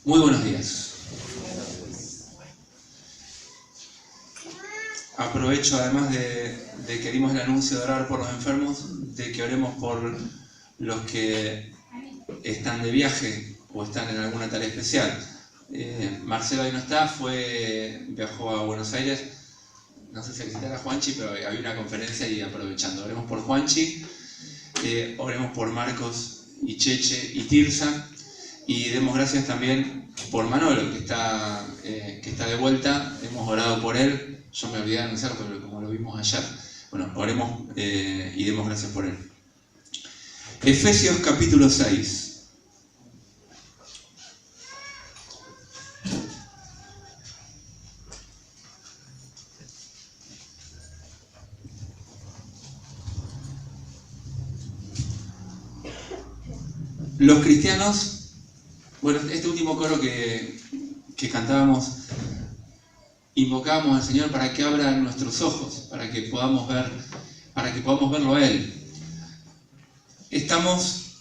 Muy buenos días. Aprovecho, además de que dimos el anuncio de orar por los enfermos, de que oremos por los que están de viaje o están en alguna tarea especial. Marcelo ahí no está, viajó a Buenos Aires, no sé si a visitar a Juanchi, pero había una conferencia y aprovechando. Oremos por Juanchi, oremos por Marcos y Cheche y Tirsa, y demos gracias también por Manolo, que está de vuelta. Hemos orado por él, yo me olvidé de anunciarlo, pero como lo vimos ayer, bueno, oremos y demos gracias por él. Efesios capítulo 6. Los cristianos, bueno, este último coro que cantábamos, invocábamos al Señor para que abra nuestros ojos, para que podamos verlo a Él. Estamos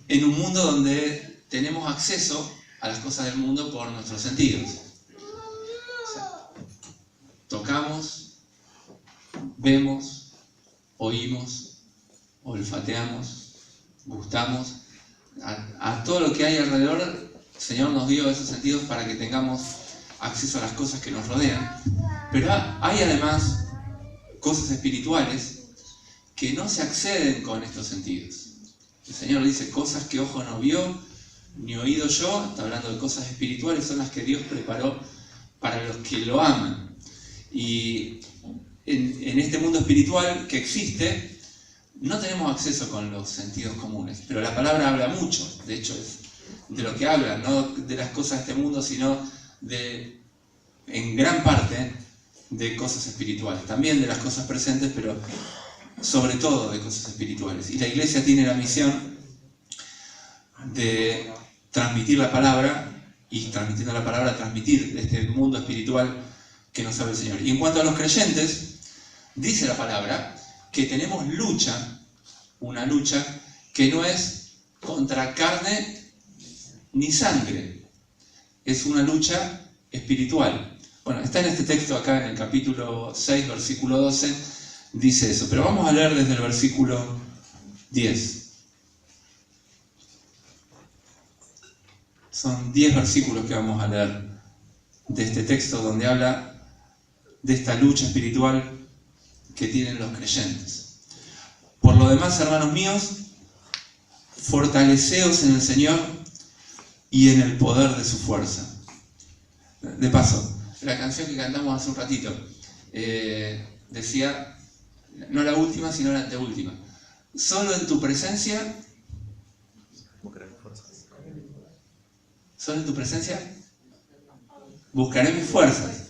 en un mundo donde tenemos acceso a las cosas del mundo por nuestros sentidos. O sea, tocamos, vemos, oímos, olfateamos, gustamos. A todo lo que hay alrededor, el Señor nos dio esos sentidos para que tengamos acceso a las cosas que nos rodean. Pero hay además cosas espirituales que no se acceden con estos sentidos. El Señor dice, cosas que ojo no vio, ni oído yo, está hablando de cosas espirituales, son las que Dios preparó para los que lo aman. Y en este mundo espiritual que existe, no tenemos acceso con los sentidos comunes, pero la palabra habla mucho, de hecho es de lo que habla, no de las cosas de este mundo, sino en gran parte, de cosas espirituales, también de las cosas presentes, pero sobre todo de cosas espirituales. Y la Iglesia tiene la misión de transmitir la palabra, y transmitiendo la palabra, transmitir este mundo espiritual que nos habla el Señor. Y en cuanto a los creyentes, dice la palabra que tenemos una lucha que no es contra carne ni sangre, es una lucha espiritual. Bueno, está en este texto acá en el capítulo 6, versículo 12, dice eso, pero vamos a leer desde el versículo 10. Son 10 versículos que vamos a leer de este texto donde habla de esta lucha espiritual que tienen los creyentes. Por lo demás, hermanos míos, fortaleceos en el Señor y en el poder de su fuerza. De paso, la canción que cantamos hace un ratito decía, no la última, sino la anteúltima. Solo en tu presencia, buscaré mis fuerzas.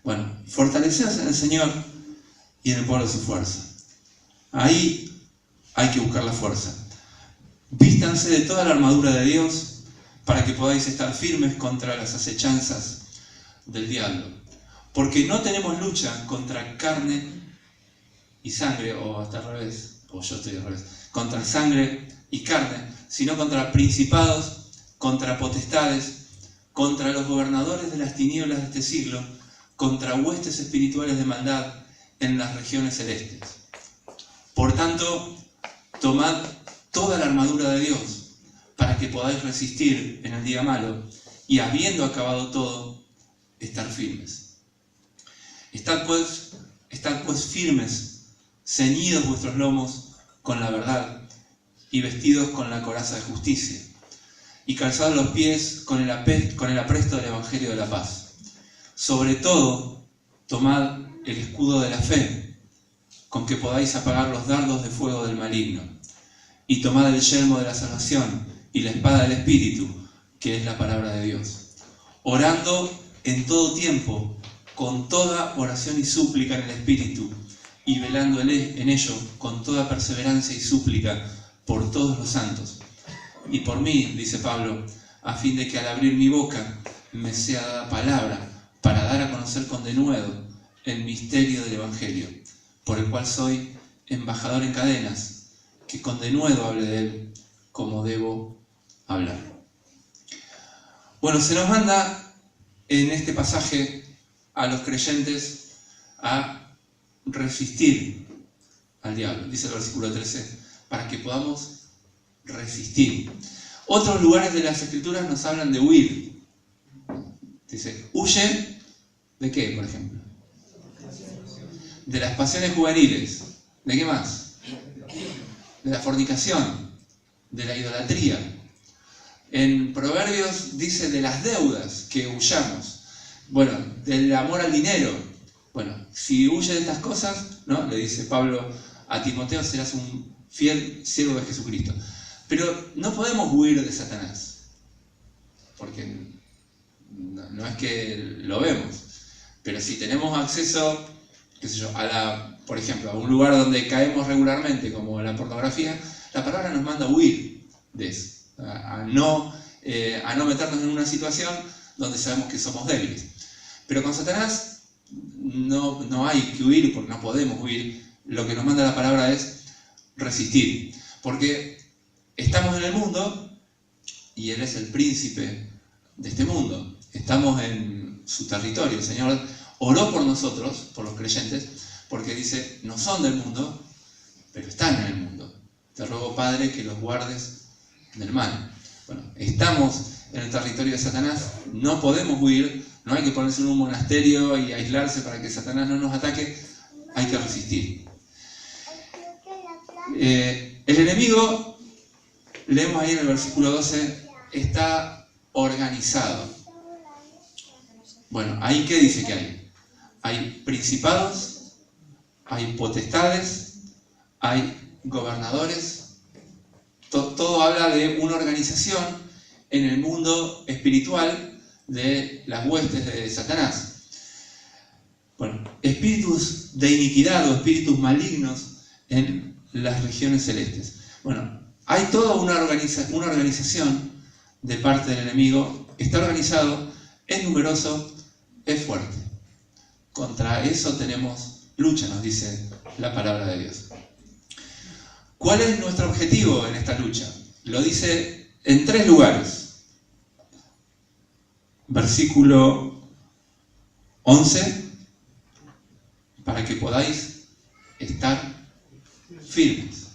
Bueno, fortaleceos en el Señor y en el poder de su fuerza. Ahí hay que buscar la fuerza. Vístanse de toda la armadura de Dios para que podáis estar firmes contra las acechanzas del diablo. Porque no tenemos lucha contra carne y sangre, o hasta al revés, o yo estoy al revés, contra sangre y carne, sino contra principados, contra potestades, contra los gobernadores de las tinieblas de este siglo, contra huestes espirituales de maldad en las regiones celestes. Por tanto, tomad toda la armadura de Dios para que podáis resistir en el día malo y, habiendo acabado todo, estar firmes. Estad pues firmes, ceñidos vuestros lomos con la verdad y vestidos con la coraza de justicia y calzados los pies con el apresto del Evangelio de la paz. Sobre todo, tomad el escudo de la fe, con que podáis apagar los dardos de fuego del maligno, y tomad el yelmo de la salvación y la espada del Espíritu, que es la palabra de Dios, orando en todo tiempo, con toda oración y súplica en el Espíritu, y velando en ello con toda perseverancia y súplica por todos los santos. Y por mí, dice Pablo, a fin de que al abrir mi boca me sea dada palabra para dar a conocer con denuedo el misterio del Evangelio, por el cual soy embajador en cadenas, que con denuedo hable de él como debo hablar. Bueno, se nos manda en este pasaje a los creyentes a resistir al diablo. Dice el versículo 13, para que podamos resistir. Otros lugares de las Escrituras nos hablan de huir. Dice, huye ¿de qué, por ejemplo? De las pasiones juveniles. ¿De qué más? De la fornicación, de la idolatría. En Proverbios dice de las deudas que huyamos. Bueno, del amor al dinero. Bueno, si huye de estas cosas, ¿no? Le dice Pablo a Timoteo, serás un fiel siervo de Jesucristo. Pero no podemos huir de Satanás. Porque no es que lo vemos. Pero si tenemos acceso, qué sé yo, por ejemplo, a un lugar donde caemos regularmente, como la pornografía, la palabra nos manda a huir de eso. A no meternos en una situación donde sabemos que somos débiles. Pero con Satanás no hay que huir, porque no podemos huir. Lo que nos manda la palabra es resistir. Porque estamos en el mundo y Él es el príncipe de este mundo. Estamos en su territorio. El Señor oró por nosotros, por los creyentes, porque dice, no son del mundo, pero están en el mundo. Te ruego, Padre, que los guardes del mal. Bueno, estamos en el territorio de Satanás, no podemos huir, no hay que ponerse en un monasterio y aislarse para que Satanás no nos ataque, hay que resistir. El enemigo, leemos ahí en el versículo 12, está organizado. Bueno, ¿ahí qué dice que hay? Hay principados, hay potestades, hay gobernadores. Todo habla de una organización en el mundo espiritual de las huestes de Satanás. Bueno, espíritus de iniquidad o espíritus malignos en las regiones celestes. Bueno, hay toda una organización de parte del enemigo. Está organizado, es numeroso, es fuerte. Contra eso tenemos lucha, nos dice la palabra de Dios. ¿Cuál es nuestro objetivo en esta lucha? Lo dice en 3 lugares. Versículo 11, para que podáis estar firmes.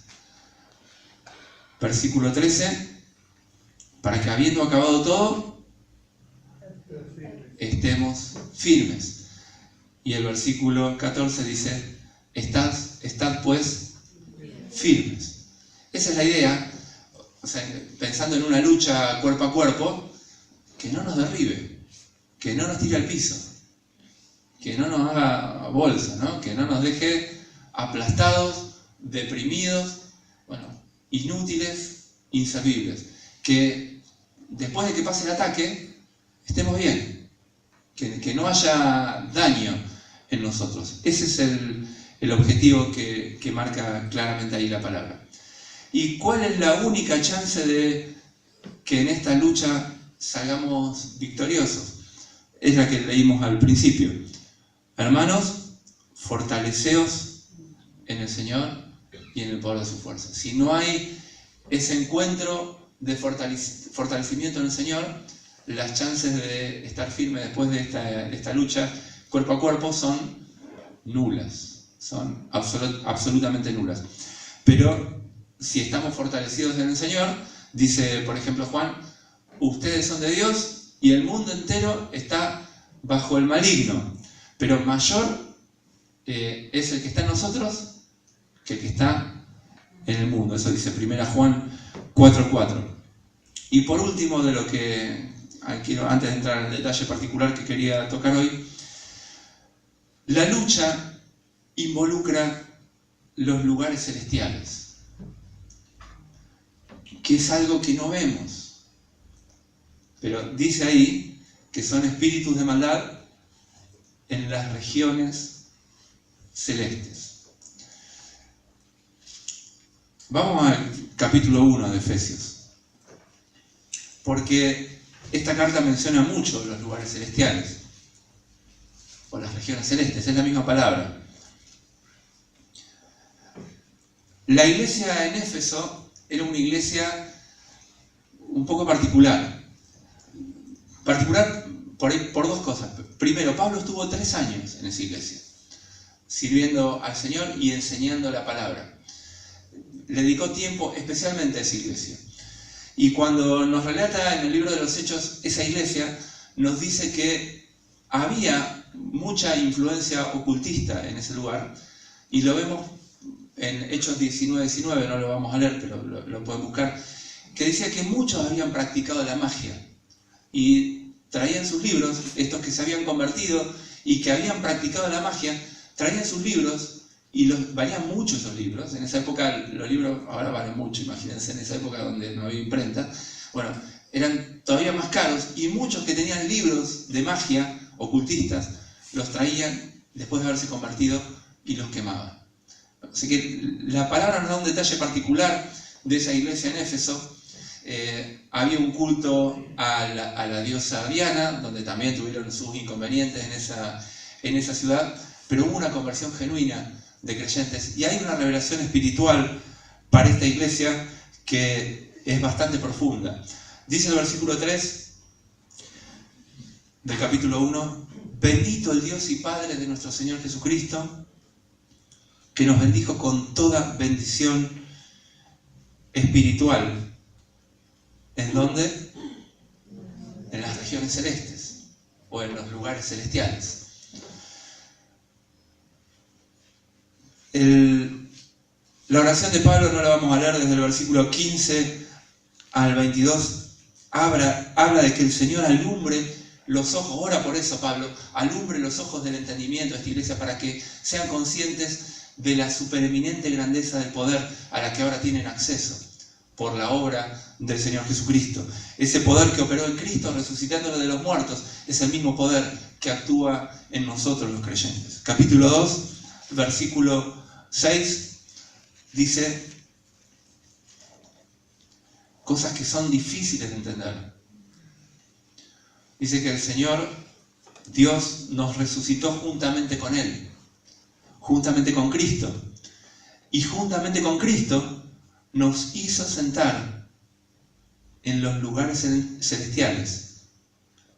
Versículo 13, para que habiendo acabado todo, estemos firmes. Y el versículo 14 dice, estad pues firmes. Esa es la idea, o sea, pensando en una lucha cuerpo a cuerpo, que no nos derribe, que no nos tire al piso, que no nos haga bolsa, ¿no? Que no nos deje aplastados, deprimidos, bueno, inútiles, inservibles. Que después de que pase el ataque, estemos bien, que no haya daño en nosotros. Ese es el objetivo que marca claramente ahí la palabra. ¿Y cuál es la única chance de que en esta lucha salgamos victoriosos? Es la que leímos al principio. Hermanos, fortaleceos en el Señor y en el poder de su fuerza. Si no hay ese encuentro de fortalecimiento en el Señor, las chances de estar firme después de esta lucha cuerpo a cuerpo son nulas, son absolutamente nulas. Pero si estamos fortalecidos en el Señor, dice por ejemplo Juan, ustedes son de Dios y el mundo entero está bajo el maligno, pero mayor es el que está en nosotros que el que está en el mundo. Eso dice 1 Juan 4:4. Y por último, de lo que quiero, antes de entrar en el detalle particular que quería tocar hoy, la lucha involucra los lugares celestiales, que es algo que no vemos, pero dice ahí que son espíritus de maldad en las regiones celestes. Vamos al capítulo 1 de Efesios, porque esta carta menciona mucho los lugares celestiales, o las regiones celestes, es la misma palabra. La iglesia en Éfeso era una iglesia un poco particular. Particular por dos cosas. Primero, Pablo estuvo 3 años en esa iglesia, sirviendo al Señor y enseñando la palabra. Le dedicó tiempo especialmente a esa iglesia. Y cuando nos relata en el libro de los Hechos esa iglesia, nos dice que había mucha influencia ocultista en ese lugar, y lo vemos en Hechos 19, no lo vamos a leer, pero lo pueden buscar, que decía que muchos habían practicado la magia, y traían sus libros, estos que se habían convertido y que habían practicado la magia, traían sus libros, y valían mucho esos libros. En esa época los libros ahora valen mucho, imagínense, en esa época donde no había imprenta, bueno, eran todavía más caros, y muchos que tenían libros de magia ocultistas los traían después de haberse convertido y los quemaban. Así que la palabra nos da un detalle particular de esa iglesia en Éfeso. Había un culto a la diosa Diana, donde también tuvieron sus inconvenientes en esa ciudad, pero hubo una conversión genuina de creyentes, y hay una revelación espiritual para esta iglesia que es bastante profunda. Dice el versículo 3 del capítulo 1: bendito el Dios y Padre de nuestro Señor Jesucristo, que nos bendijo con toda bendición espiritual. ¿En dónde? En las regiones celestes, o en los lugares celestiales. La oración de Pablo no la vamos a leer, desde el versículo 15 al 22. Habla de que el Señor alumbre los ojos, ora por eso Pablo, alumbre los ojos del entendimiento de esta iglesia para que sean conscientes de la supereminente grandeza del poder a la que ahora tienen acceso por la obra del Señor Jesucristo. Ese poder que operó en Cristo resucitándolo de los muertos es el mismo poder que actúa en nosotros los creyentes. Capítulo 2, versículo 6, dice cosas que son difíciles de entender. Dice que el Señor, Dios, nos resucitó juntamente con Él, juntamente con Cristo, y juntamente con Cristo nos hizo sentar en los lugares celestiales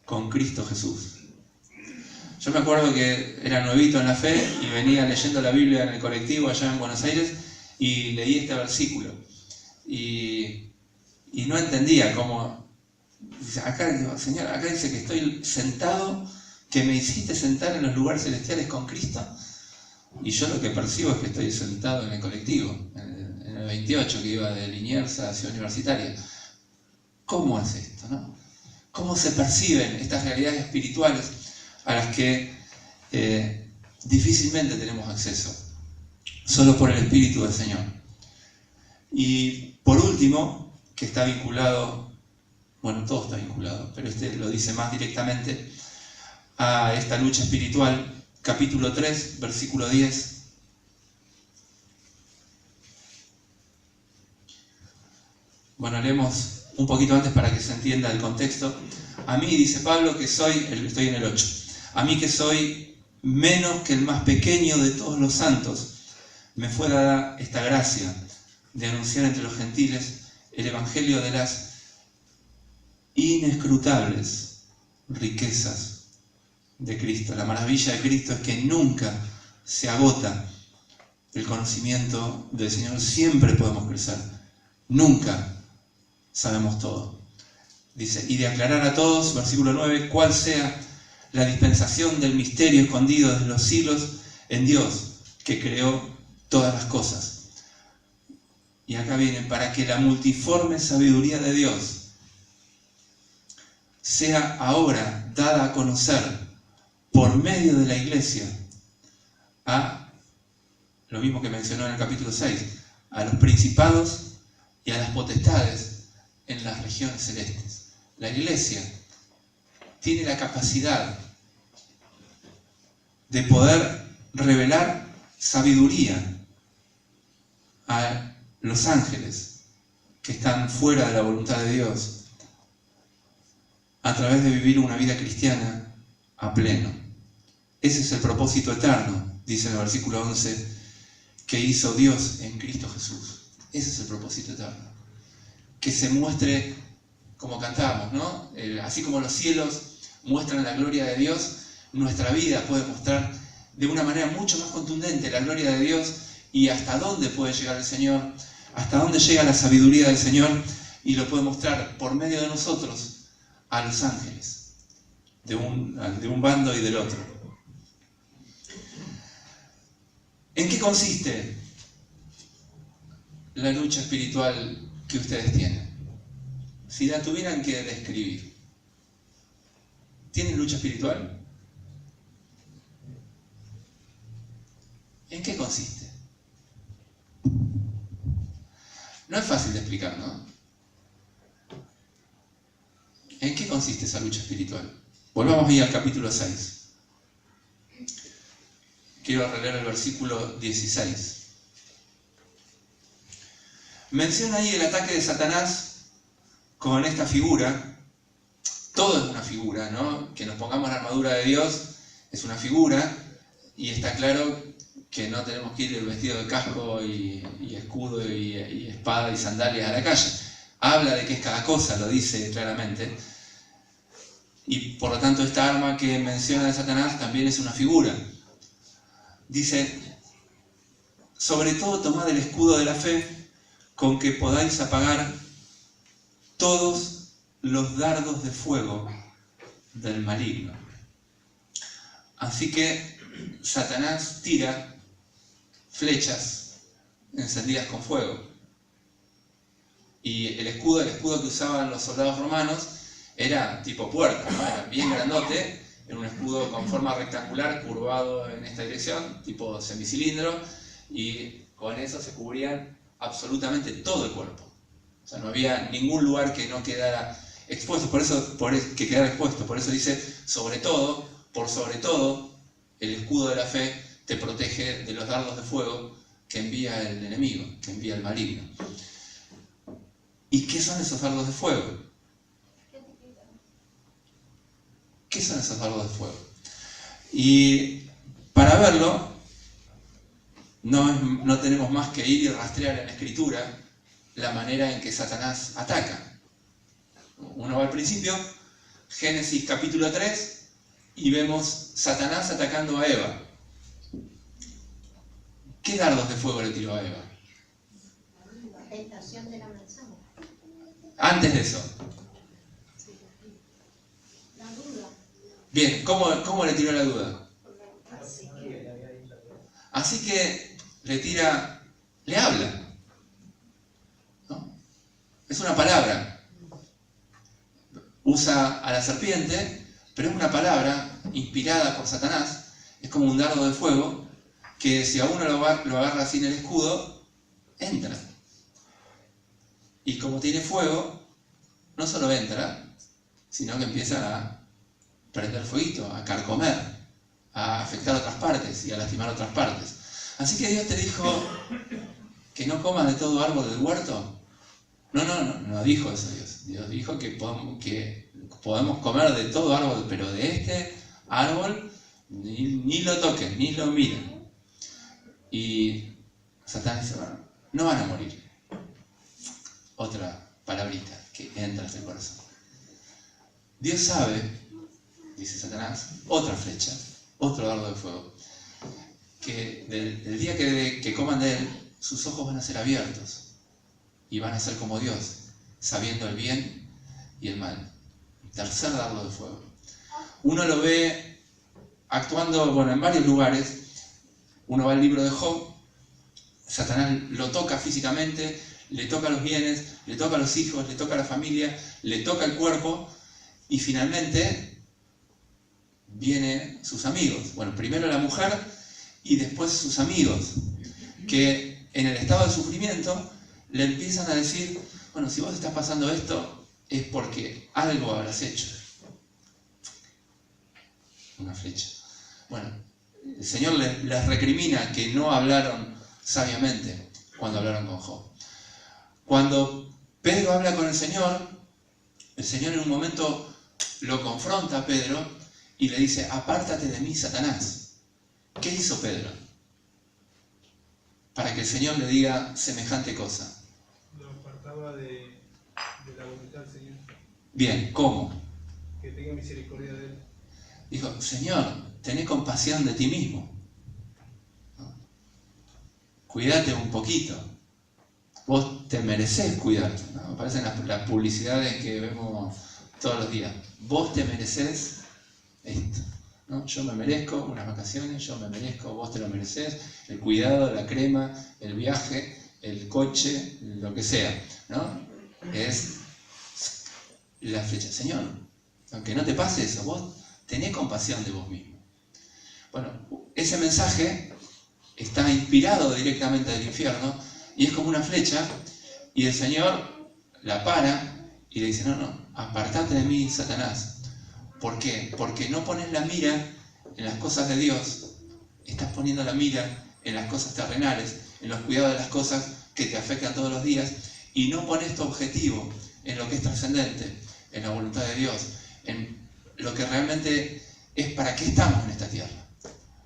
con Cristo Jesús. Yo me acuerdo que era nuevito en la fe y venía leyendo la Biblia en el colectivo allá en Buenos Aires y leí este versículo. Y no entendía cómo... Acá digo, Señor, acá dice que estoy sentado, que me hiciste sentar en los lugares celestiales con Cristo. Y yo lo que percibo es que estoy sentado en el colectivo, en el 28, que iba de Liniers a Ciudad Universitaria. ¿Cómo es esto, no? ¿Cómo se perciben estas realidades espirituales a las que difícilmente tenemos acceso, solo por el Espíritu del Señor? Y por último, que está vinculado, bueno, todo está vinculado, pero este lo dice más directamente a esta lucha espiritual, capítulo 3, versículo 10. Bueno, leemos un poquito antes para que se entienda el contexto. A mí, dice Pablo, que estoy en el 8, a mí que soy menos que el más pequeño de todos los santos, me fue dada esta gracia de anunciar entre los gentiles el evangelio de las inescrutables riquezas de Cristo. La maravilla de Cristo es que nunca se agota el conocimiento del Señor, siempre podemos crecer, nunca sabemos todo. Dice, y de aclarar a todos, versículo 9, cuál sea la dispensación del misterio escondido desde los siglos en Dios, que creó todas las cosas. Y acá viene, para que la multiforme sabiduría de Dios sea ahora dada a conocer por medio de la iglesia a, lo mismo que mencionó en el capítulo 6, a los principados y a las potestades en las regiones celestes. La iglesia tiene la capacidad de poder revelar sabiduría a los ángeles que están fuera de la voluntad de Dios a través de vivir una vida cristiana a pleno. Ese es el propósito eterno, dice en el versículo 11, que hizo Dios en Cristo Jesús. Ese es el propósito eterno. Que se muestre como cantábamos, ¿no? Así como los cielos muestran la gloria de Dios, nuestra vida puede mostrar de una manera mucho más contundente la gloria de Dios y hasta dónde puede llegar el Señor, hasta dónde llega la sabiduría del Señor, y lo puede mostrar por medio de nosotros a los ángeles, de un bando y del otro. ¿En qué consiste la lucha espiritual que ustedes tienen? Si la tuvieran que describir, ¿tienen lucha espiritual? ¿En qué consiste? No es fácil de explicar, ¿no? ¿En qué consiste esa lucha espiritual? Volvamos ahí al capítulo 6. Quiero releer el versículo 16. Menciona ahí el ataque de Satanás con esta figura. Todo es una figura, ¿no? Que nos pongamos la armadura de Dios es una figura, y está claro que no tenemos que ir vestido de casco y escudo y espada y sandalias a la calle. Habla de que es cada cosa, lo dice claramente. Y por lo tanto esta arma que menciona de Satanás también es una figura. Dice, sobre todo tomad el escudo de la fe, con que podáis apagar todos los dardos de fuego del maligno. Así que Satanás tira flechas encendidas con fuego. Y el escudo que usaban los soldados romanos era tipo puerta, ¿no? Era bien grandote, era un escudo con forma rectangular, curvado en esta dirección, tipo semicilindro, y con eso se cubrían absolutamente todo el cuerpo. O sea, no había ningún lugar que no quedara expuesto, por eso dice, sobre todo, por sobre todo, el escudo de la fe te protege de los dardos de fuego que envía el enemigo, que envía el maligno. ¿Y qué son esos dardos de fuego? ¿Qué son esos dardos de fuego? Y para verlo, no tenemos más que ir y rastrear en la Escritura la manera en que Satanás ataca. Uno va al principio, Génesis capítulo 3, y vemos Satanás atacando a Eva. ¿Qué dardos de fuego le tiró a Eva? La tentación de la manzana. Antes de eso. La duda. Bien, ¿cómo le tiró la duda? Así que le habla. ¿No? Es una palabra. Usa a la serpiente, pero es una palabra inspirada por Satanás. Es como un dardo de fuego que si a uno lo agarra sin el escudo, entra. Y como tiene fuego, no solo entra, sino que empieza a prender fueguito, a carcomer, a afectar otras partes y a lastimar otras partes. Así que Dios te dijo que no comas de todo árbol del huerto. No dijo eso Dios. Dios dijo que podemos comer de todo árbol, pero de este árbol ni lo toquen, ni lo miren. Y Satanás dice, bueno, no van a morir. Otra palabrita que entra en el corazón. Dios sabe, dice Satanás, otra flecha, otro dardo de fuego, que del día que coman de él, sus ojos van a ser abiertos y van a ser como Dios, sabiendo el bien y el mal. Tercer dardo de fuego. Uno lo ve actuando, en varios lugares. Uno va al libro de Job, Satanás lo toca físicamente, le toca los bienes, le toca los hijos, le toca la familia, le toca el cuerpo, y finalmente vienen sus amigos. Bueno, primero la mujer y después sus amigos, que en el estado de sufrimiento le empiezan a decir, bueno, si vos estás pasando esto es porque algo habrás hecho. Una flecha. Bueno, el Señor les recrimina que no hablaron sabiamente cuando hablaron con Job. Cuando Pedro habla con el Señor en un momento lo confronta a Pedro y le dice, apártate de mí, Satanás. ¿Qué hizo Pedro para que el Señor le diga semejante cosa? Lo apartaba de la voluntad del Señor. Bien, ¿cómo? Que tenga misericordia de él. Dijo, Señor, tené compasión de ti mismo. Cuídate un poquito. Vos te merecés cuidarte, ¿no? Me parecen las publicidades que vemos todos los días. Vos te merecés esto, ¿no? Yo me merezco unas vacaciones, yo me merezco, vos te lo merecés, el cuidado, la crema, el viaje, el coche, lo que sea, ¿no? Es la flecha. Señor, aunque no te pase eso, vos tenés compasión de vos mismo. Bueno, ese mensaje está inspirado directamente del infierno y es como una flecha y el Señor la para y le dice, no, apartate de mí, Satanás. ¿Por qué? Porque no pones la mira en las cosas de Dios, estás poniendo la mira en las cosas terrenales, en los cuidados de las cosas que te afectan todos los días y no pones tu objetivo en lo que es trascendente, en la voluntad de Dios, en lo que realmente es para qué estamos en esta tierra.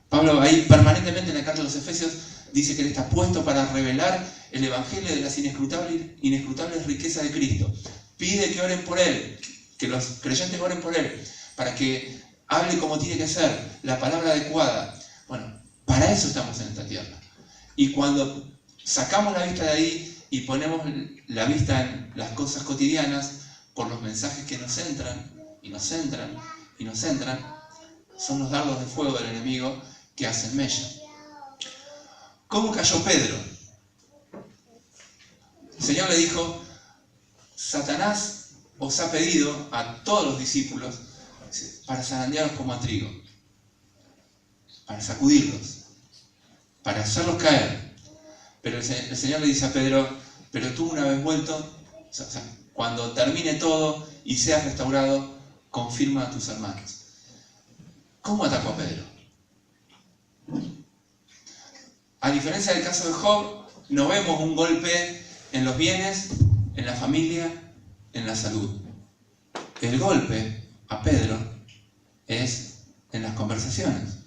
Pablo ahí permanentemente en la carta de los Efesios dice que él está puesto para revelar el evangelio de las inescrutables riquezas de Cristo. Pide que oren por él, que los creyentes oren por él, para que hable como tiene que ser, la palabra adecuada. Bueno, para eso estamos en esta tierra. Y cuando sacamos la vista de ahí y ponemos la vista en las cosas cotidianas, por los mensajes que nos entran, y nos entran, y nos entran, son los dardos de fuego del enemigo que hacen mella. ¿Cómo cayó Pedro? El Señor le dijo, Satanás os ha pedido a todos los discípulos para zarandearos como a trigo, para sacudirlos, para hacerlos caer. Pero el Señor le dice a Pedro, pero tú una vez vuelto, cuando termine todo y seas restaurado, confirma a tus hermanos. ¿Cómo atacó a Pedro? A diferencia del caso de Job, no vemos un golpe en los bienes, en la familia, en la salud. El golpe a Pedro es en las conversaciones.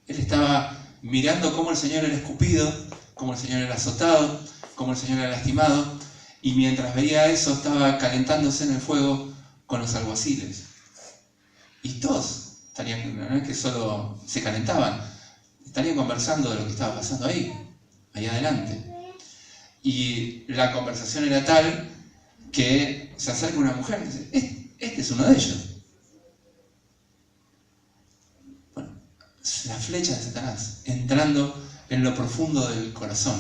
Él estaba mirando cómo el Señor era escupido, cómo el Señor era azotado, cómo el Señor era lastimado, y mientras veía eso estaba calentándose en el fuego con los alguaciles. Y todos estarían, no es que solo se calentaban, estarían conversando de lo que estaba pasando ahí adelante. Y la conversación era tal que se acerca una mujer y dice, este es uno de ellos. Bueno, la flecha de Satanás entrando en lo profundo del corazón,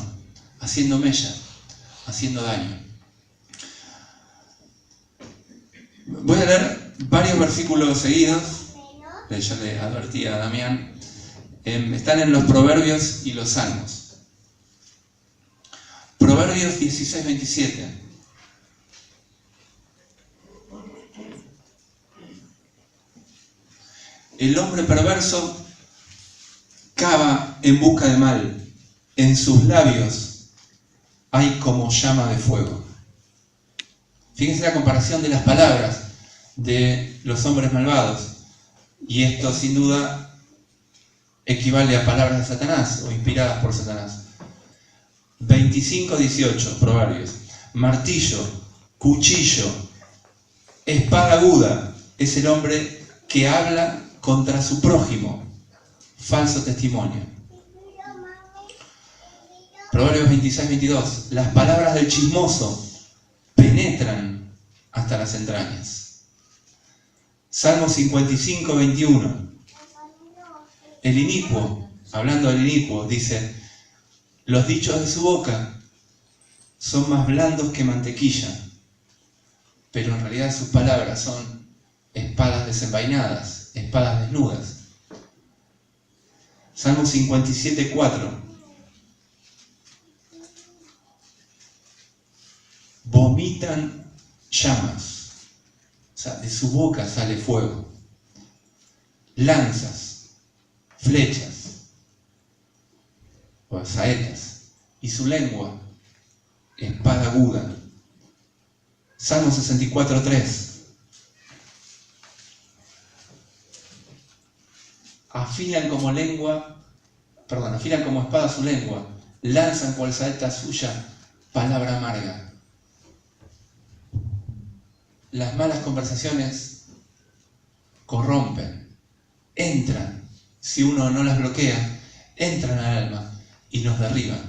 haciendo mella, haciendo daño. Voy a leer varios versículos seguidos, ya le advertí a Damián, están en los Proverbios y los Salmos. Proverbios 16, 27. El hombre perverso cava en busca de mal, en sus labios hay como llama de fuego. Fíjense la comparación de las palabras de los hombres malvados, y esto sin duda equivale a palabras de Satanás o inspiradas por Satanás. 25, 18, Proverbios. Martillo, cuchillo, espada aguda es el hombre que habla contra su prójimo. Falso testimonio. Proverbios 26, 22. Las palabras del chismoso penetran hasta las entrañas. Salmo 55, 21. El inicuo, hablando del inicuo, dice, los dichos de su boca son más blandos que mantequilla, pero en realidad sus palabras son espadas desenvainadas, espadas desnudas. Salmo 57, 4. Vomitan llamas, o sea, de su boca sale fuego, lanzas, flechas o saetas, y su lengua, espada aguda. Salmo 64, 3. Afilan como espada su lengua, lanzan cual saeta suya palabra amarga. las malas conversaciones corrompen, entran, si uno no las bloquea, entran al alma y nos derriban,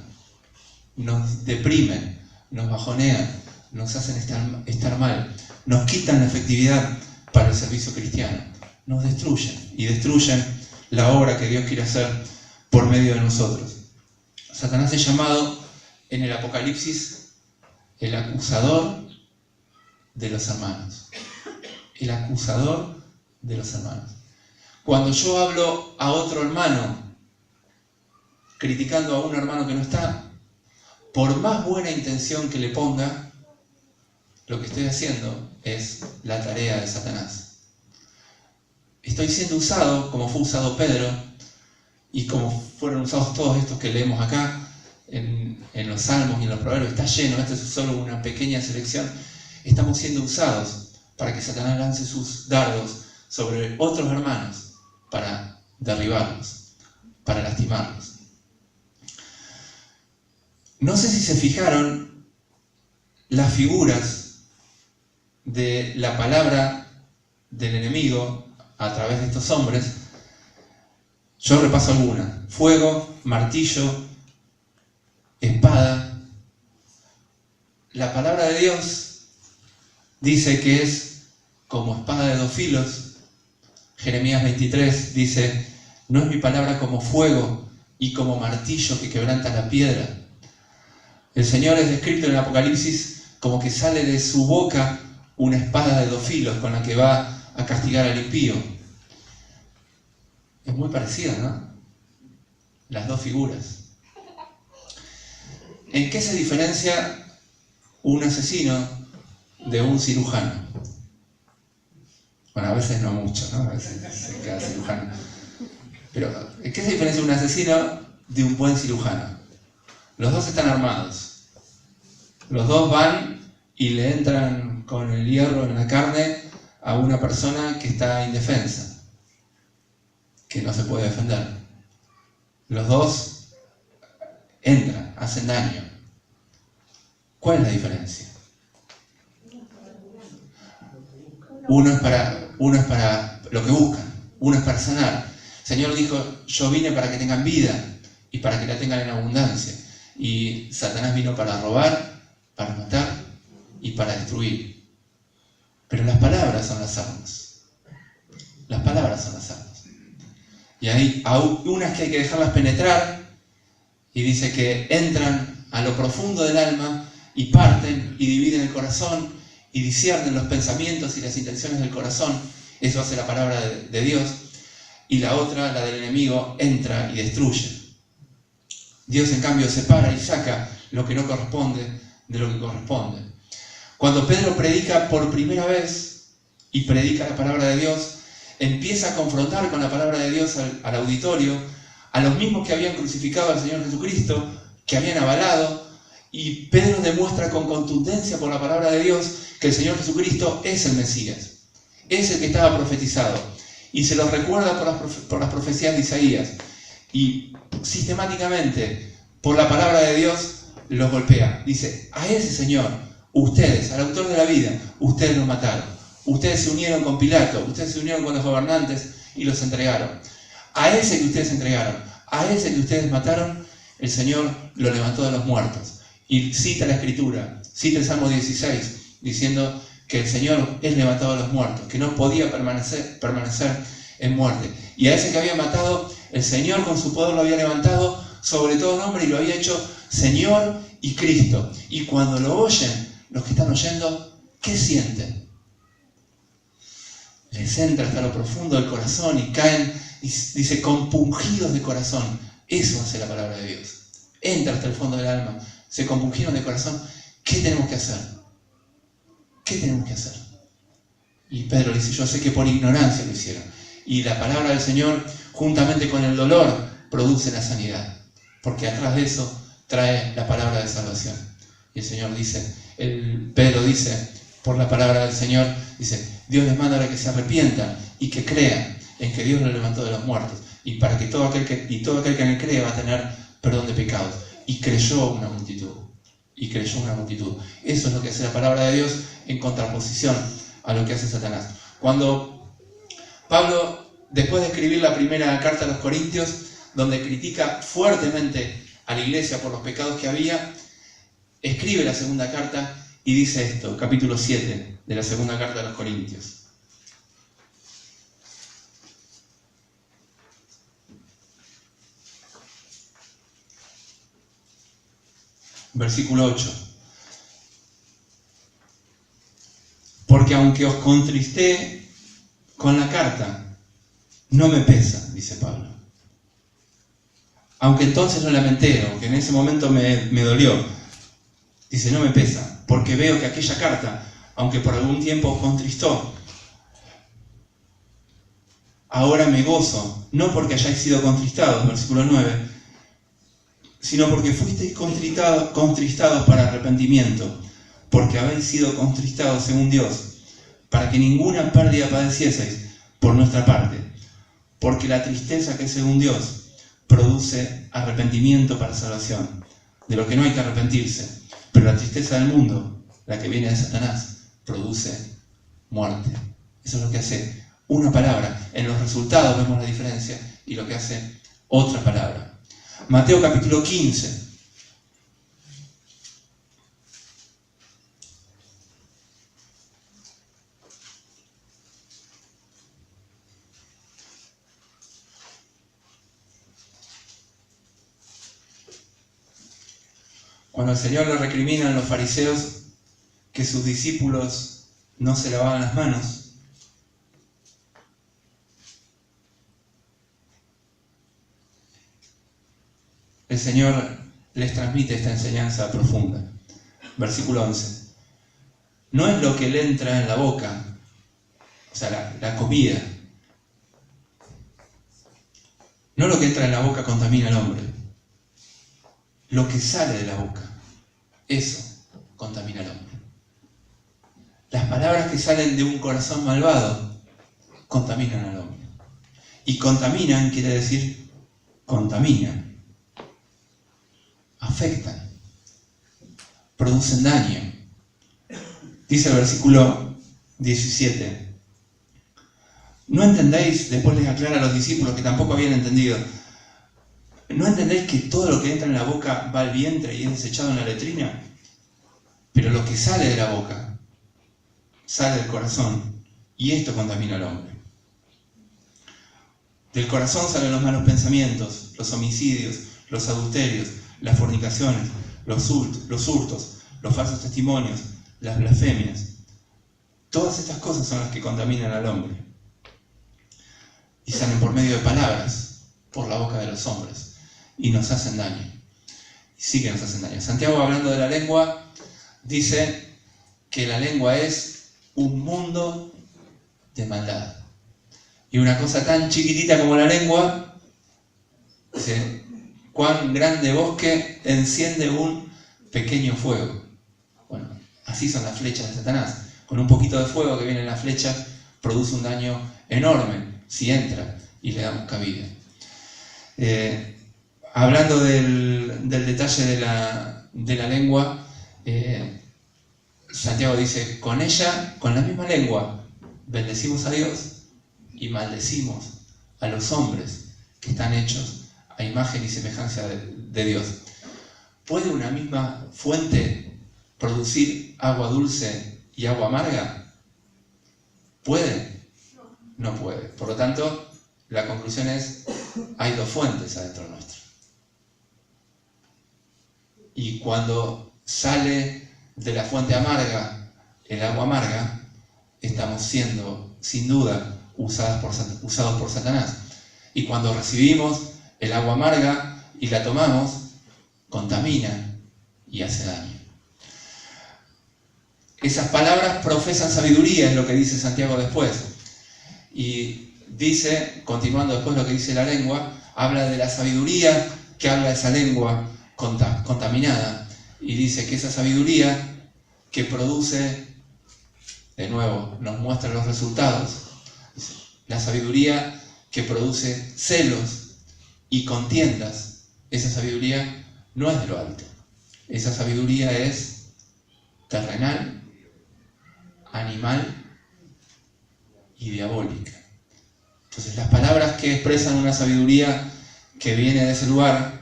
nos deprimen, nos bajonean, nos hacen estar mal, nos quitan la efectividad para el servicio cristiano, nos destruyen y destruyen la obra que Dios quiere hacer por medio de nosotros. Satanás es llamado en el Apocalipsis el acusador de los hermanos. El acusador de los hermanos. Cuando yo hablo a otro hermano, criticando a un hermano que no está, por más buena intención que le ponga, lo que estoy haciendo es la tarea de Satanás. Estoy siendo usado, como fue usado Pedro, y como fueron usados todos estos que leemos acá, en los Salmos y en los Proverbios. Está lleno, esta es solo una pequeña selección. Estamos siendo usados para que Satanás lance sus dardos sobre otros hermanos para derribarlos, para lastimarlos. No sé si se fijaron las figuras de la palabra del enemigo a través de estos hombres. Yo repaso algunas: fuego, martillo, espada. La palabra de Dios dice que es como espada de dos filos. Jeremías 23 dice: no es mi palabra como fuego y como martillo que quebranta la piedra. El Señor es descrito en el Apocalipsis como que sale de su boca una espada de dos filos con la que va a castigar al impío. Es muy parecida, ¿no? Las dos figuras. ¿En qué se diferencia un asesino de un cirujano? Bueno, a veces no mucho, ¿no? A veces se queda cirujano. Pero, ¿en qué se diferencia un asesino de un buen cirujano? Los dos están armados. Los dos van y le entran con el hierro en la carne a una persona que está indefensa, que no se puede defender. Los dos entran, hacen daño. ¿Cuál es la diferencia? Uno es para lo que buscan, uno es para sanar. El Señor dijo: yo vine para que tengan vida y para que la tengan en abundancia. Y Satanás vino para robar, para matar y para destruir. Pero las palabras son las armas. Las palabras son las armas. Y hay unas que hay que dejarlas penetrar, y dice que entran a lo profundo del alma y parten y dividen el corazón y disciernen los pensamientos y las intenciones del corazón. Eso hace la palabra de Dios. Y la otra, la del enemigo, entra y destruye. Dios, en cambio, separa y saca lo que no corresponde de lo que corresponde. Cuando Pedro predica por primera vez y predica la palabra de Dios, empieza a confrontar con la palabra de Dios al auditorio, a los mismos que habían crucificado al Señor Jesucristo, que habían avalado, y Pedro demuestra con contundencia por la palabra de Dios que el Señor Jesucristo es el Mesías, es el que estaba profetizado, y se los recuerda por las profecías de Isaías, y sistemáticamente, por la palabra de Dios, los golpea. Dice: a ese Señor, ustedes, al autor de la vida, ustedes lo mataron. Ustedes se unieron con Pilato, ustedes se unieron con los gobernantes y los entregaron. A ese que ustedes entregaron, a ese que ustedes mataron, el Señor lo levantó de los muertos. Y cita la Escritura, cita el Salmo 16, diciendo que el Señor es levantado de los muertos, que no podía permanecer en muerte. Y a ese que había matado, el Señor con su poder lo había levantado sobre todo nombre y lo había hecho Señor y Cristo. Y cuando lo oyen, los que están oyendo, ¿qué sienten? Les entra hasta lo profundo del corazón y caen, dice, compungidos de corazón. Eso hace la palabra de Dios. Entra hasta el fondo del alma. Se compungieron de corazón. ¿Qué tenemos que hacer? ¿Qué tenemos que hacer? Y Pedro dice: yo sé que por ignorancia lo hicieron. Y la palabra del Señor, juntamente con el dolor, produce la sanidad. Porque atrás de eso trae la palabra de salvación. Y el Señor dice, Pedro dice, por la palabra del Señor, dice: Dios les manda a que se arrepientan y que crean en que Dios lo levantó de los muertos. Y para que todo aquel que en él cree va a tener perdón de pecados. Y creyó una multitud. Eso es lo que hace la palabra de Dios en contraposición a lo que hace Satanás. Cuando Pablo, después de escribir la primera carta a los Corintios, donde critica fuertemente a la iglesia por los pecados que había, escribe la segunda carta y dice esto, capítulo 7 de la segunda carta a los Corintios. Versículo 8. Porque aunque os contristé con la carta, no me pesa, dice Pablo. Aunque entonces lo lamenté, aunque en ese momento me dolió, dice, no me pesa, porque veo que aquella carta, aunque por algún tiempo os contristó, ahora me gozo, no porque hayáis sido contristados, versículo 9, sino porque fuisteis contristados para arrepentimiento, porque habéis sido contristados según Dios, para que ninguna pérdida padecieseis por nuestra parte, porque la tristeza que es según Dios produce arrepentimiento para salvación, de lo que no hay que arrepentirse, pero la tristeza del mundo, la que viene de Satanás, produce muerte. Eso es lo que hace una palabra. En los resultados vemos la diferencia y lo que hace otra palabra. Mateo capítulo 15. Cuando el Señor le recrimina a los fariseos que sus discípulos no se lavaban las manos, el Señor les transmite esta enseñanza profunda. Versículo 11. No es lo que le entra en la boca, o sea, la comida. No lo que entra en la boca contamina al hombre. Lo que sale de la boca, eso contamina al hombre. Las palabras que salen de un corazón malvado contaminan al hombre. Y contaminan quiere decir contaminan. Afectan, producen daño. Dice el versículo 17. ¿No entendéis? Después les aclara a los discípulos que tampoco habían entendido. ¿No entendéis que todo lo que entra en la boca va al vientre y es desechado en la letrina? Pero lo que sale de la boca sale del corazón y esto contamina al hombre. Del corazón salen los malos pensamientos, los homicidios, los adulterios, las fornicaciones, los hurtos, los falsos testimonios, las blasfemias. Todas estas cosas son las que contaminan al hombre. Y salen por medio de palabras, por la boca de los hombres. Y nos hacen daño. Y sí que nos hacen daño. Santiago, hablando de la lengua, dice que la lengua es un mundo de maldad. Y una cosa tan chiquitita como la lengua, dice, cuán grande bosque enciende un pequeño fuego. Bueno, así son las flechas de Satanás. Con un poquito de fuego que viene en la flecha, produce un daño enorme si entra y le damos cabida. Hablando del detalle de la lengua, Santiago dice, con ella, con la misma lengua, bendecimos a Dios y maldecimos a los hombres que están hechos a imagen y semejanza de Dios. ¿Puede una misma fuente producir agua dulce y agua amarga? ¿Puede? No puede. Por lo tanto, la conclusión es, hay dos fuentes adentro nuestro. Y cuando sale de la fuente amarga el agua amarga, estamos siendo, sin duda, usados por Satanás. Y cuando recibimos el agua amarga y la tomamos, contamina y hace daño. Esas palabras profesan sabiduría, es lo que dice Santiago después. Y dice, continuando después lo que dice la lengua, habla de la sabiduría que habla esa lengua contaminada. Y dice que esa sabiduría que produce, de nuevo, nos muestra los resultados. La sabiduría que produce celos y contiendas, esa sabiduría no es de lo alto. Esa sabiduría es terrenal, animal y diabólica. Entonces las palabras que expresan una sabiduría que viene de ese lugar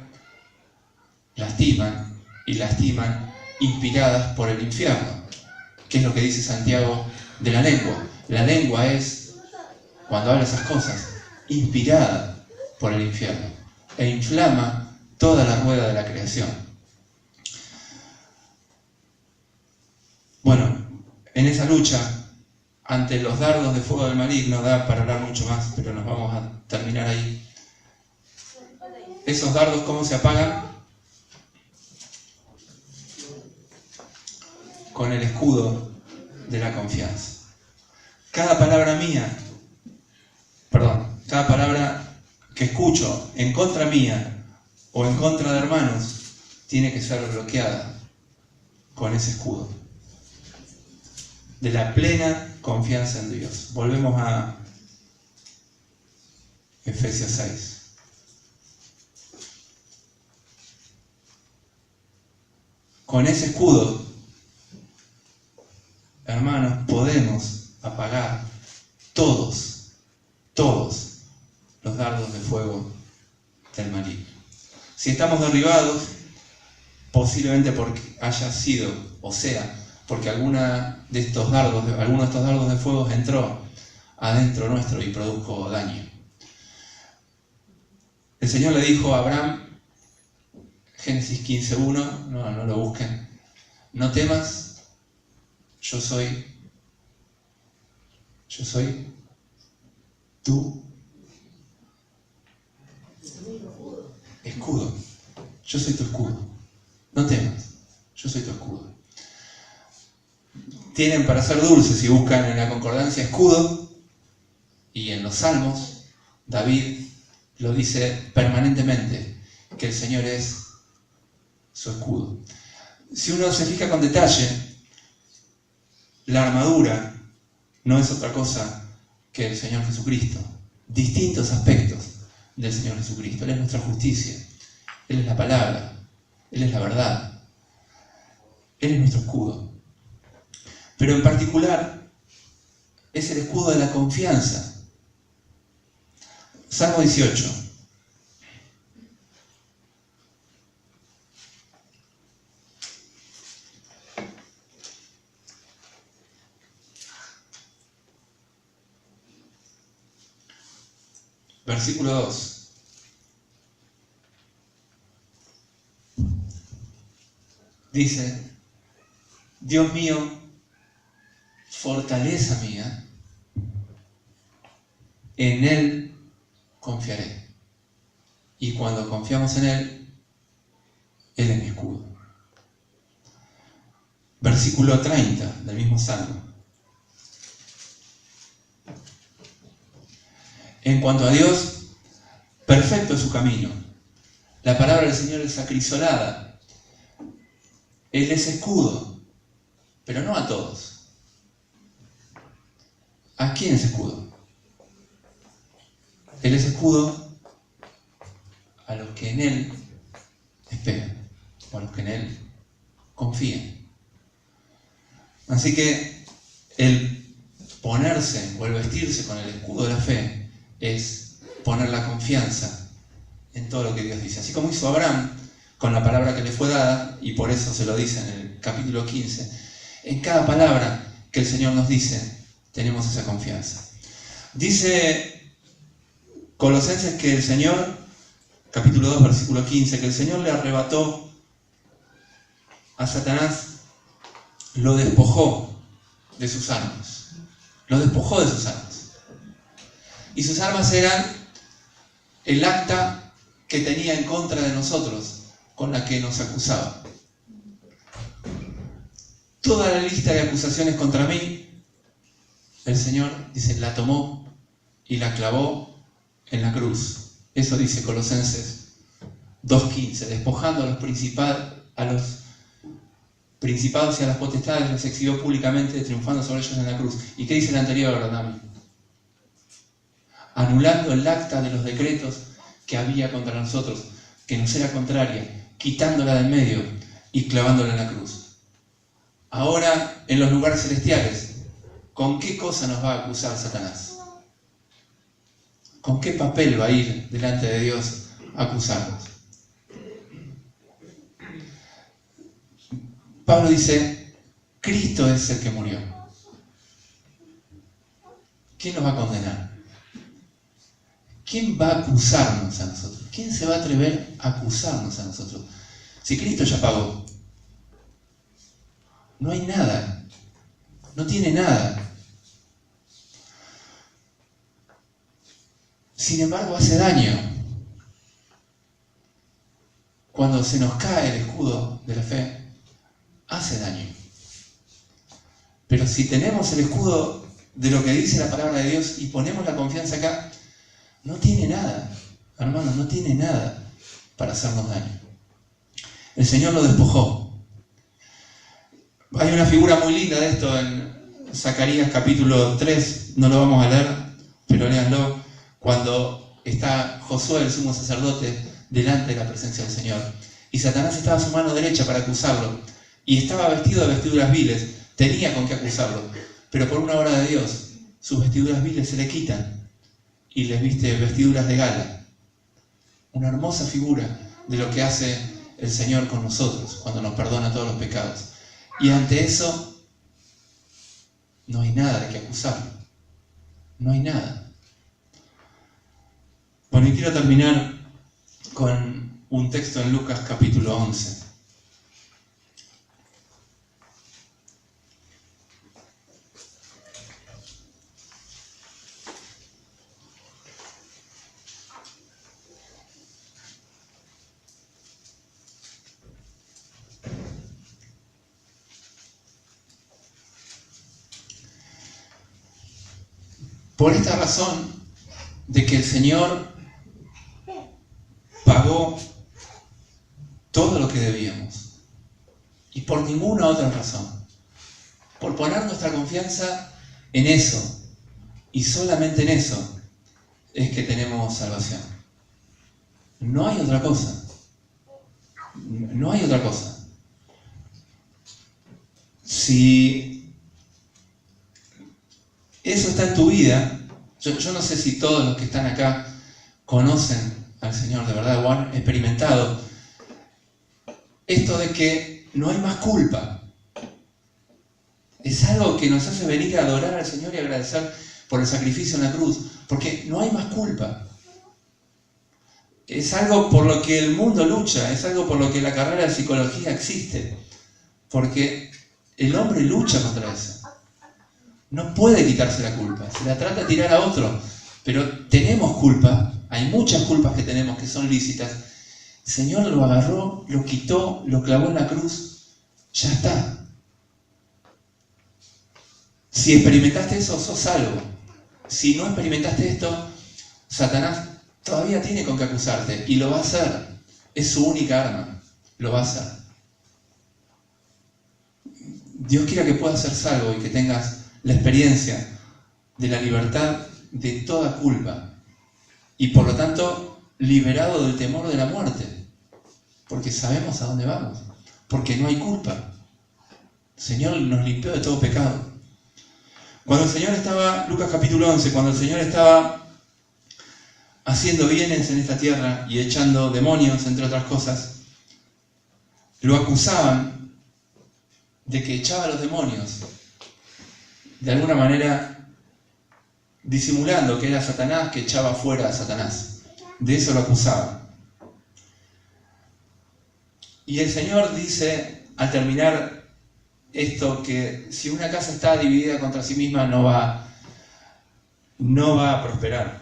lastiman y lastiman inspiradas por el infierno. ¿Qué es lo que dice Santiago de la lengua? La lengua es, cuando habla esas cosas, inspirada por el infierno e inflama toda la rueda de la creación. Bueno, en esa lucha ante los dardos de fuego del maligno, da para hablar mucho más, pero nos vamos a terminar ahí. Esos dardos, ¿cómo se apagan? Con el escudo de la confianza. Cada palabra que escucho en contra mía o en contra de hermanos, tiene que ser bloqueada con ese escudo de la plena confianza en Dios. Volvemos a Efesios 6. Con ese escudo, hermanos, podemos apagar todos los dardos de fuego del maligno. Si estamos derribados, posiblemente porque haya sido, o sea, porque alguno de estos dardos de fuego entró adentro nuestro y produjo daño. El Señor le dijo a Abraham, Génesis 15:1, no lo busquen, no temas, yo soy tu escudo. Yo soy tu escudo. No temas, yo soy tu escudo. Tienen para ser dulces, si buscan en la concordancia escudo, y en los salmos, David lo dice permanentemente, que el Señor es su escudo. Si uno se fija con detalle, la armadura no es otra cosa que el Señor Jesucristo. Distintos aspectos del Señor Jesucristo. Él es nuestra justicia, Él es la palabra, Él es la verdad, Él es nuestro escudo. Pero en particular es el escudo de la confianza. Salmo 18. Versículo 2. Dice, Dios mío, fortaleza mía, en Él confiaré. Y cuando confiamos en Él, Él es mi escudo. Versículo 30 del mismo Salmo. En cuanto a Dios, perfecto es su camino. La palabra del Señor es acrisolada. Él es escudo, pero no a todos. ¿A quién es escudo? Él es escudo a los que en Él esperan, o a los que en Él confían. Así que el ponerse o el vestirse con el escudo de la fe es poner la confianza en todo lo que Dios dice. Así como hizo Abraham con la palabra que le fue dada, y por eso se lo dice en el capítulo 15, en cada palabra que el Señor nos dice, tenemos esa confianza. Dice Colosenses que el Señor, capítulo 2, versículo 15, que el Señor le arrebató a Satanás, lo despojó de sus armas. Lo despojó de sus armas. Y sus armas eran el acta que tenía en contra de nosotros, con la que nos acusaba. Toda la lista de acusaciones contra mí, el Señor, dice, la tomó y la clavó en la cruz. Eso dice Colosenses 2:15, despojando a los principados y a las potestades, los exhibió públicamente, triunfando sobre ellos en la cruz. ¿Y qué dice el anterior, Adán? Anulando el acta de los decretos que había contra nosotros, que nos era contraria, quitándola del medio y clavándola en la cruz. Ahora, en los lugares celestiales, ¿con qué cosa nos va a acusar Satanás? ¿Con qué papel va a ir delante de Dios a acusarnos? Pablo dice, Cristo es el que murió. ¿Quién nos va a condenar? ¿Quién va a acusarnos a nosotros? ¿Quién se va a atrever a acusarnos a nosotros? Si Cristo ya pagó, no hay nada, no tiene nada. Sin embargo, hace daño cuando se nos cae el escudo de la fe, hace daño. Pero si tenemos el escudo de lo que dice la palabra de Dios y ponemos la confianza acá, no tiene nada, hermanos, no tiene nada para hacernos daño. El Señor lo despojó. Hay una figura muy linda de esto en Zacarías capítulo 3, no lo vamos a leer, pero léanlo, cuando está Josué, el sumo sacerdote, delante de la presencia del Señor. Y Satanás estaba a su mano derecha para acusarlo, y estaba vestido de vestiduras viles, tenía con qué acusarlo, pero por una obra de Dios, sus vestiduras viles se le quitan, y les viste vestiduras de gala. Una hermosa figura de lo que hace el Señor con nosotros, cuando nos perdona todos los pecados. Y ante eso, no hay nada de que acusarlo. No hay nada. Bueno, y quiero terminar con un texto en Lucas capítulo 11. Por esta razón de que el Señor pagó todo lo que debíamos, y por ninguna otra razón, por poner nuestra confianza en eso, y solamente en eso, es que tenemos salvación. No hay otra cosa. No hay otra cosa. Si eso está en tu vida, yo no sé si todos los que están acá conocen al Señor de verdad o han experimentado esto de que no hay más culpa. Es algo que nos hace venir a adorar al Señor y agradecer por el sacrificio en la cruz, porque no hay más culpa. Es algo por lo que el mundo lucha, es algo por lo que la carrera de psicología existe, porque el hombre lucha contra eso. No puede quitarse la culpa, se la trata de tirar a otro, pero tenemos culpa, hay muchas culpas que tenemos que son lícitas. El Señor lo agarró, lo quitó, lo clavó en la cruz, ya está. Si experimentaste eso, sos salvo. Si no experimentaste esto, Satanás todavía tiene con qué acusarte y lo va a hacer. Es su única arma, lo va a hacer. Dios quiera que puedas ser salvo y que tengas la experiencia de la libertad de toda culpa y por lo tanto liberado del temor de la muerte, porque sabemos a dónde vamos, porque no hay culpa. El Señor nos limpió de todo pecado. Cuando el Señor estaba, Lucas capítulo 11, cuando el Señor estaba haciendo bienes en esta tierra y echando demonios, entre otras cosas, lo acusaban de que echaba a los demonios, de alguna manera disimulando que era Satanás, que echaba fuera a Satanás. De eso lo acusaban. Y el Señor dice, al terminar esto, que si una casa está dividida contra sí misma no va a prosperar.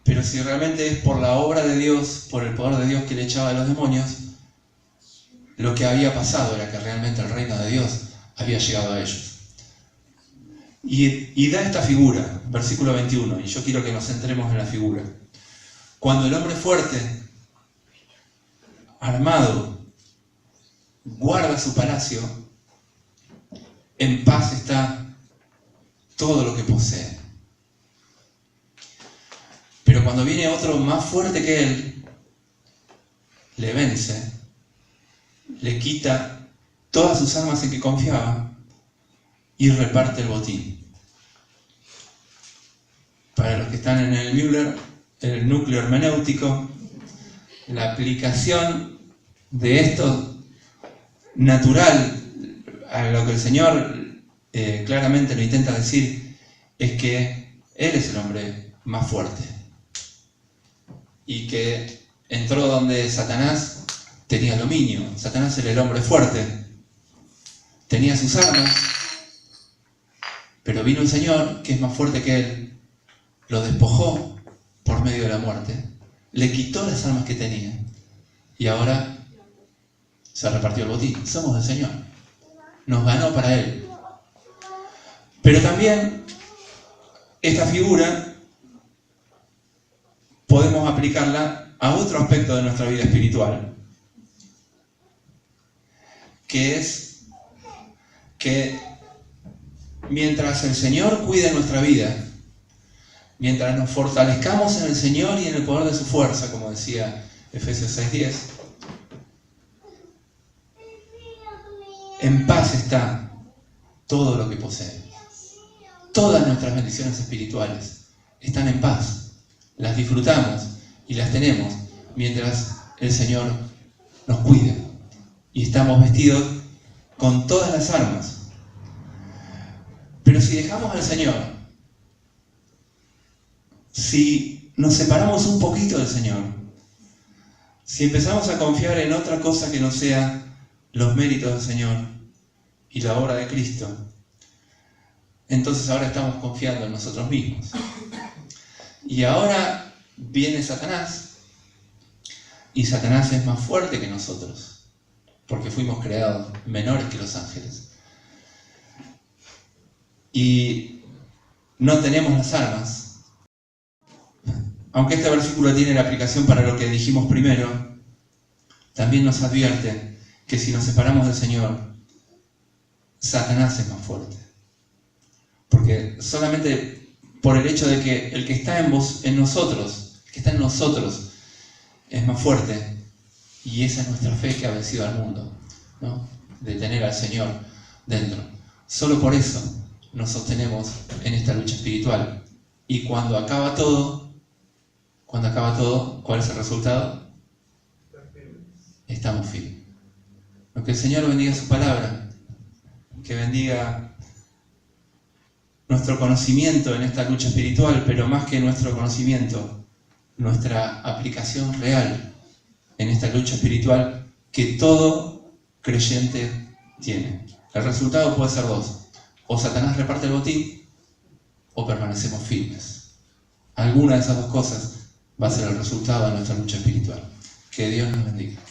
Pero si realmente es por la obra de Dios, por el poder de Dios que le echaba a los demonios, lo que había pasado era que realmente el reino de Dios había llegado a ellos. Y da esta figura, versículo 21, y yo quiero que nos centremos en la figura. Cuando el hombre fuerte, armado, guarda su palacio, en paz está todo lo que posee. Pero cuando viene otro más fuerte que él, le vence, le quita todas sus armas en que confiaba y reparte el botín. Para los que están en el Müller, el núcleo hermenéutico, la aplicación de esto natural a lo que el Señor claramente lo intenta decir es que Él es el hombre más fuerte y que entró donde Satanás tenía dominio. Satanás era el hombre fuerte, tenía sus armas, pero vino el Señor, que es más fuerte que Él, lo despojó por medio de la muerte, le quitó las armas que tenía y ahora se repartió el botín. Somos del Señor, nos ganó para Él. Pero también esta figura podemos aplicarla a otro aspecto de nuestra vida espiritual, que es que mientras el Señor cuide nuestra vida, mientras nos fortalezcamos en el Señor y en el poder de su fuerza, como decía Efesios 6:10, en paz está todo lo que poseemos. Todas nuestras bendiciones espirituales están en paz. Las disfrutamos y las tenemos mientras el Señor nos cuida. Y estamos vestidos con todas las armas. Pero si dejamos al Señor, si nos separamos un poquito del Señor, si empezamos a confiar en otra cosa que no sea los méritos del Señor y la obra de Cristo, entonces ahora estamos confiando en nosotros mismos. Y ahora viene Satanás, y Satanás es más fuerte que nosotros, porque fuimos creados menores que los ángeles. Y no tenemos las armas. Aunque este versículo tiene la aplicación para lo que dijimos primero, también nos advierte que si nos separamos del Señor, Satanás es más fuerte. Porque solamente por el hecho de que el que está en nosotros, el que está en nosotros, es más fuerte, y esa es nuestra fe que ha vencido al mundo, ¿no? De tener al Señor dentro. Solo por eso nos sostenemos en esta lucha espiritual. Y cuando acaba todo, ¿cuál es el resultado? Estamos firmes. Que el Señor bendiga su palabra, que bendiga nuestro conocimiento en esta lucha espiritual, pero más que nuestro conocimiento, nuestra aplicación real en esta lucha espiritual que todo creyente tiene. El resultado puede ser dos: o Satanás reparte el botín, o permanecemos firmes. Alguna de esas dos cosas va a ser el resultado de nuestra lucha espiritual. Que Dios nos bendiga.